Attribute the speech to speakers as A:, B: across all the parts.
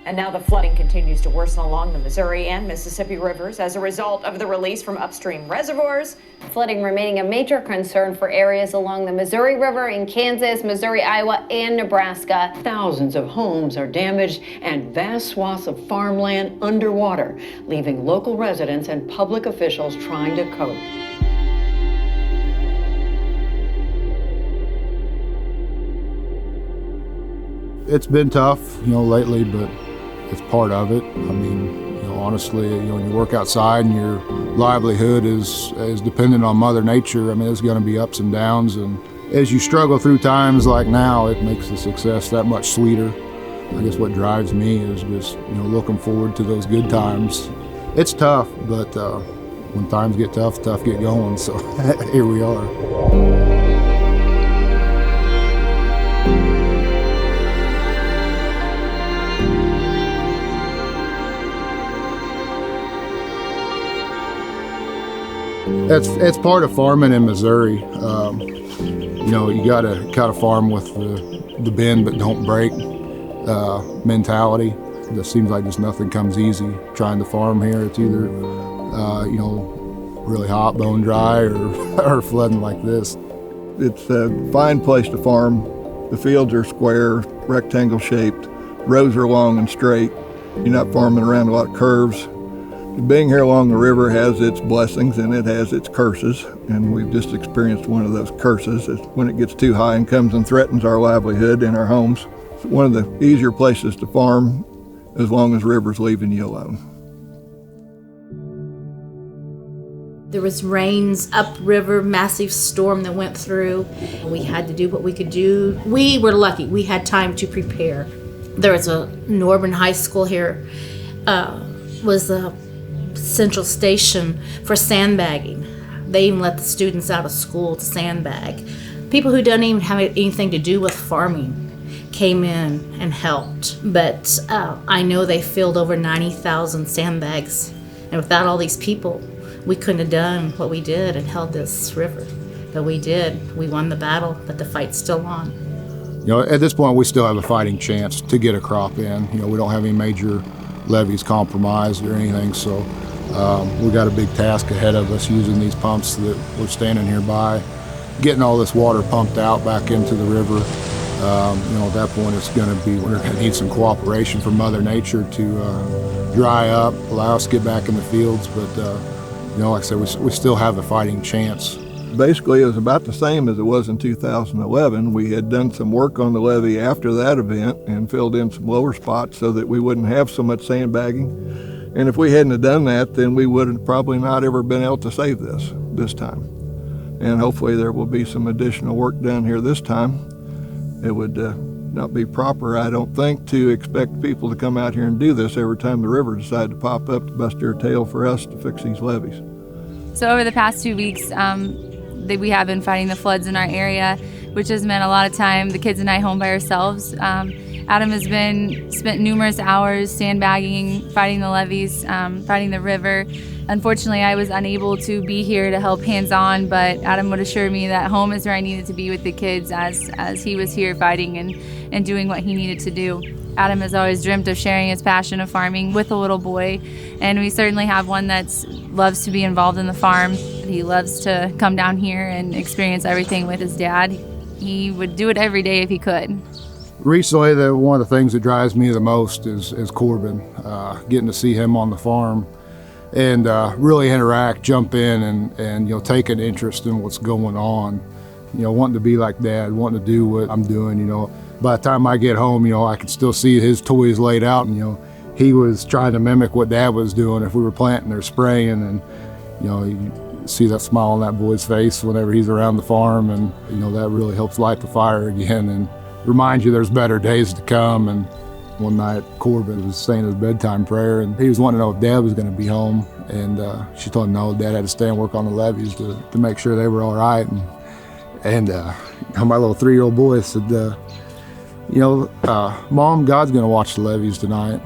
A: And now the flooding continues to worsen along the Missouri and Mississippi rivers as a result of the release from upstream reservoirs.
B: Flooding remaining a major concern for areas along the Missouri River in Kansas, Missouri, Iowa, and Nebraska.
C: Thousands of homes are damaged and vast swaths of farmland underwater, leaving local residents and public officials trying to cope.
D: It's been tough, lately, but it's part of it. I mean, honestly, when you work outside and your livelihood is dependent on Mother Nature, I mean, there's going to be ups and downs. And as you struggle through times like now, it makes the success that much sweeter. I guess what drives me is just, looking forward to those good times. It's tough, but when times get tough get going. So here we are. It's part of farming in Missouri. You got to kind of farm with the bend but don't break mentality. It just seems like just nothing comes easy trying to farm here. It's either really hot, bone dry, or flooding like this.
E: It's a fine place to farm. The fields are square, rectangle shaped. Rows are long and straight. You're not farming around a lot of curves. Being here along the river has its blessings and it has its curses, and we've just experienced one of those curses. It's when it gets too high and comes and threatens our livelihood and our homes. It's one of the easier places to farm as long as river's leaving you alone.
F: There was rains upriver, massive storm that went through. We had to do what we could do. We were lucky. We had time to prepare. There was a Norman High School here, was a central station for sandbagging. They even let the students out of school to sandbag. People who don't even have anything to do with farming came in and helped. But I know they filled over 90,000 sandbags. And without all these people, we couldn't have done what we did and held this river. But we did. We won the battle, but the fight's still on.
D: At this point, we still have a fighting chance to get a crop in. We don't have any major levees compromised or anything, so we got a big task ahead of us using these pumps that we're standing here by, getting all this water pumped out back into the river. At that point we're going to need some cooperation from Mother Nature to dry up, allow us to get back in the fields, but like I said, we still have a fighting chance.
E: Basically, it was about the same as it was in 2011. We had done some work on the levee after that event and filled in some lower spots so that we wouldn't have so much sandbagging. And if we hadn't have done that, then we would have probably not ever been able to save this time. And hopefully there will be some additional work done here this time. It would not be proper, I don't think, to expect people to come out here and do this every time the river decided to pop up to bust their tail for us to fix these levees.
G: So over the past 2 weeks, we have been fighting the floods in our area, which has meant a lot of time, the kids and I, home by ourselves. Adam has spent numerous hours sandbagging, fighting the levees, fighting the river. Unfortunately, I was unable to be here to help hands-on, but Adam would assure me that home is where I needed to be with the kids as he was here fighting and doing what he needed to do. Adam has always dreamt of sharing his passion of farming with a little boy, and we certainly have one that loves to be involved in the farm. He loves to come down here and experience everything with his dad. He would do it every day if he could.
D: Recently, one of the things that drives me the most is Corbin, getting to see him on the farm and really interact, jump in and take an interest in what's going on. Wanting to be like Dad, wanting to do what I'm doing. By the time I get home, I can still see his toys laid out, and he was trying to mimic what Dad was doing if we were planting or spraying, and you see that smile on that boy's face whenever he's around the farm, and that really helps light the fire again and reminds you there's better days to come. And one night Corbin was saying his bedtime prayer, and he was wanting to know if Dad was going to be home, and she told him no, Dad had to stay and work on the levees to make sure they were all right. And my little 3-year-old boy said, Mom, God's going to watch the levees tonight.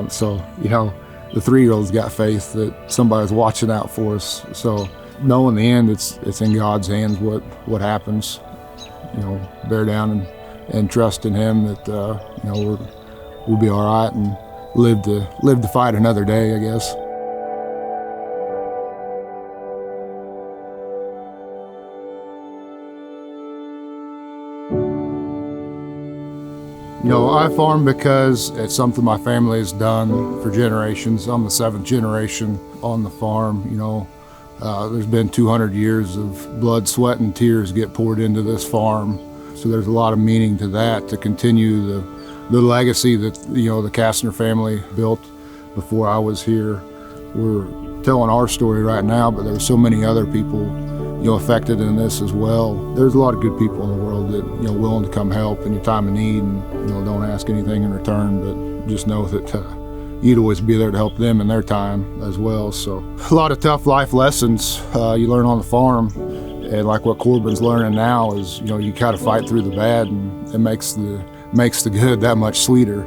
D: So the 3-year-old's got faith that somebody's watching out for us. So in the end, it's in God's hands what happens. Bear down and trust in Him that we'll be all right, and live to fight another day, I guess. You know, I farm because it's something my family has done for generations. I'm the 7th generation on the farm. You know, there's been 200 years of blood, sweat, and tears get poured into this farm. So there's a lot of meaning to that, to continue the legacy that, you know, the Casner family built before I was here. We're telling our story right now, but there's so many other people, you know, affected in this as well. There's a lot of good people in the world that, you know, willing to come help in your time of need, and, you know, don't ask anything in return, but just know that you'd always be there to help them in their time as well. So a lot of tough life lessons you learn on the farm, and like what Corbin's learning now is, you know, you gotta fight through the bad, and it makes the good that much sweeter.